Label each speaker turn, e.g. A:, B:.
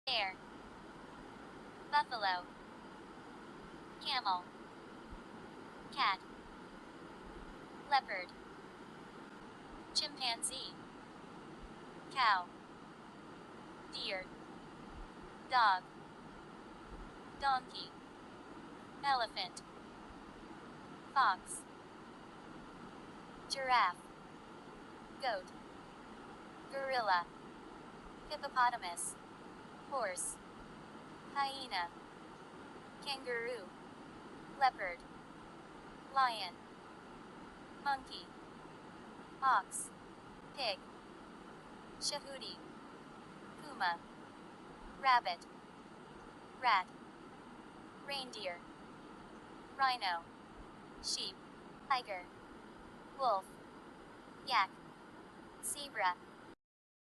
A: bear, buffalo, camel, cat, leopard, chimpanzee, cow, deer, dog, donkey, elephant, fox, giraffe, goat, gorilla, hippopotamus, horse, hyena, kangaroo, leopard, lion, monkey, ox, pig, shahudi, puma, rabbit, rat, reindeer, rhino, sheep, tiger, wolf, yak, zebra,